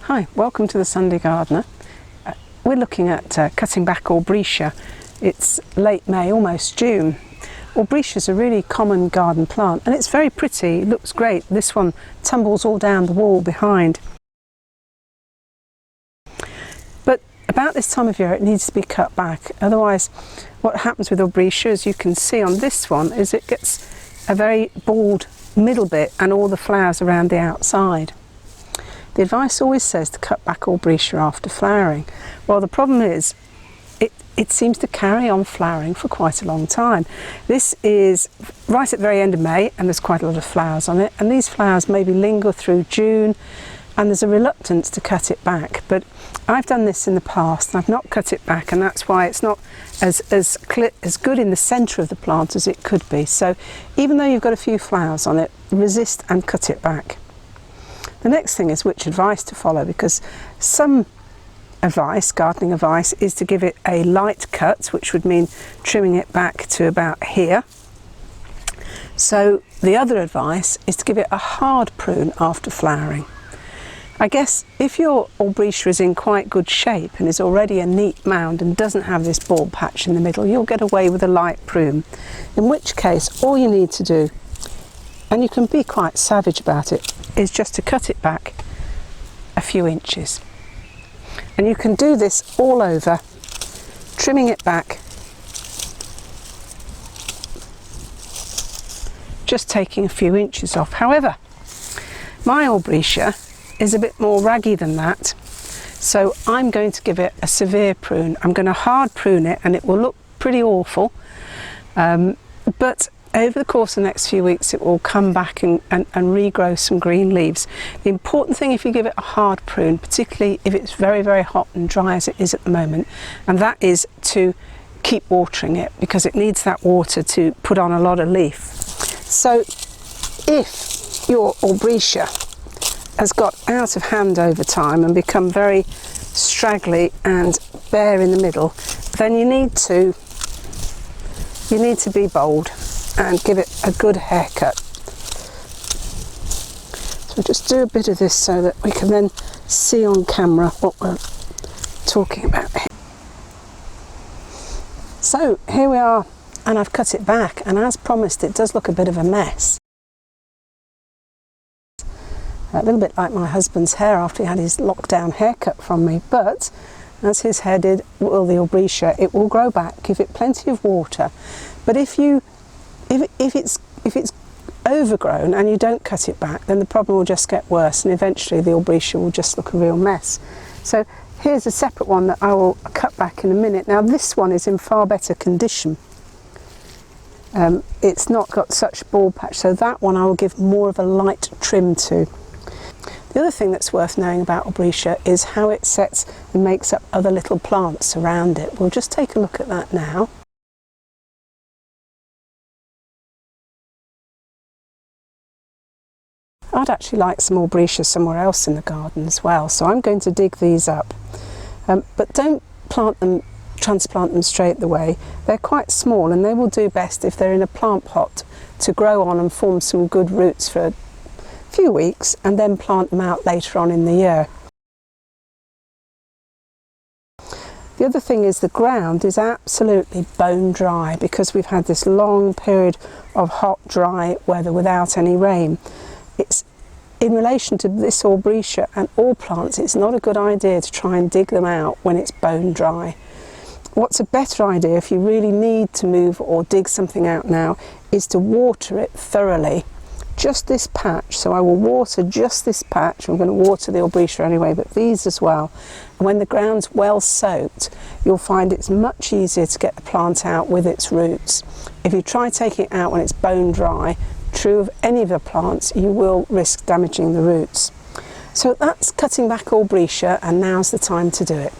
Hi, welcome to the Sunday Gardener. We're looking at cutting back Aubretia. It's late May, almost June. Aubretia is a really common garden plant and it's very pretty, it looks great. This one tumbles all down the wall behind. But about this time of year it needs to be cut back, otherwise what happens with Aubretia, as you can see on this one, is it gets a very bald middle bit and all the flowers around the outside. The advice always says to cut back Aubretia after flowering. Well, the problem is it seems to carry on flowering for quite a long time. This is right at the very end of May and there's quite a lot of flowers on it, and these flowers maybe linger through June and there's a reluctance to cut it back. But I've done this in the past and I've not cut it back, and that's why it's not as good in the centre of the plant as it could be. So even though you've got a few flowers on it, resist and cut it back. The next thing is which advice to follow, because some advice, gardening advice, is to give it a light cut, which would mean trimming it back to about here. So the other advice is to give it a hard prune after flowering. I guess if your Aubretia is in quite good shape and is already a neat mound and doesn't have this bald patch in the middle, you'll get away with a light prune, in which case all you need to do, and you can be quite savage about it, is just to cut it back a few inches. And you can do this all over, trimming it back, just taking a few inches off. However, my Aubretia is a bit more raggy than that, so I'm going to give it a severe prune. I'm going to hard prune it and it will look pretty awful, but over the course of the next few weeks it will come back and regrow some green leaves. The important thing if you give it a hard prune, particularly if it's very, very hot and dry as it is at the moment, and that is to keep watering it, because it needs that water to put on a lot of leaf. So if your Aubretia has got out of hand over time and become very straggly and bare in the middle, then you need to be bold and give it a good haircut. So we'll just do a bit of this so that we can then see on camera what we're talking about here. So here we are, and I've cut it back, and as promised it does look a bit of a mess. A little bit like my husband's hair after he had his lockdown haircut from me, but as his hair did, well, the Aubretia, it will grow back, give it plenty of water. But if it's overgrown and you don't cut it back, then the problem will just get worse, and eventually the Aubretia will just look a real mess. So here's a separate one that I will cut back in a minute. Now this one is in far better condition. It's not got such bald patch, so that one I will give more of a light trim to. The other thing that's worth knowing about Aubretia is how it sets and makes up other little plants around it. We'll just take a look at that now. I'd actually like some Aubretia somewhere else in the garden as well, so I'm going to dig these up. But don't transplant them straight away. They're quite small and they will do best if they're in a plant pot to grow on and form some good roots for a few weeks, and then plant them out later on in the year. The other thing is the ground is absolutely bone dry because we've had this long period of hot, dry weather without any rain. It's in relation to this Aubretia and all plants, it's not a good idea to try and dig them out when it's bone dry. What's a better idea if you really need to move or dig something out now is to water it thoroughly. Just this patch, so I will water just this patch. I'm going to water the Aubretia anyway, but these as well. And when the ground's well soaked, you'll find it's much easier to get the plant out with its roots. If you try taking it out when it's bone dry, true of any of the plants, you will risk damaging the roots. So that's cutting back Aubretia, and now's the time to do it.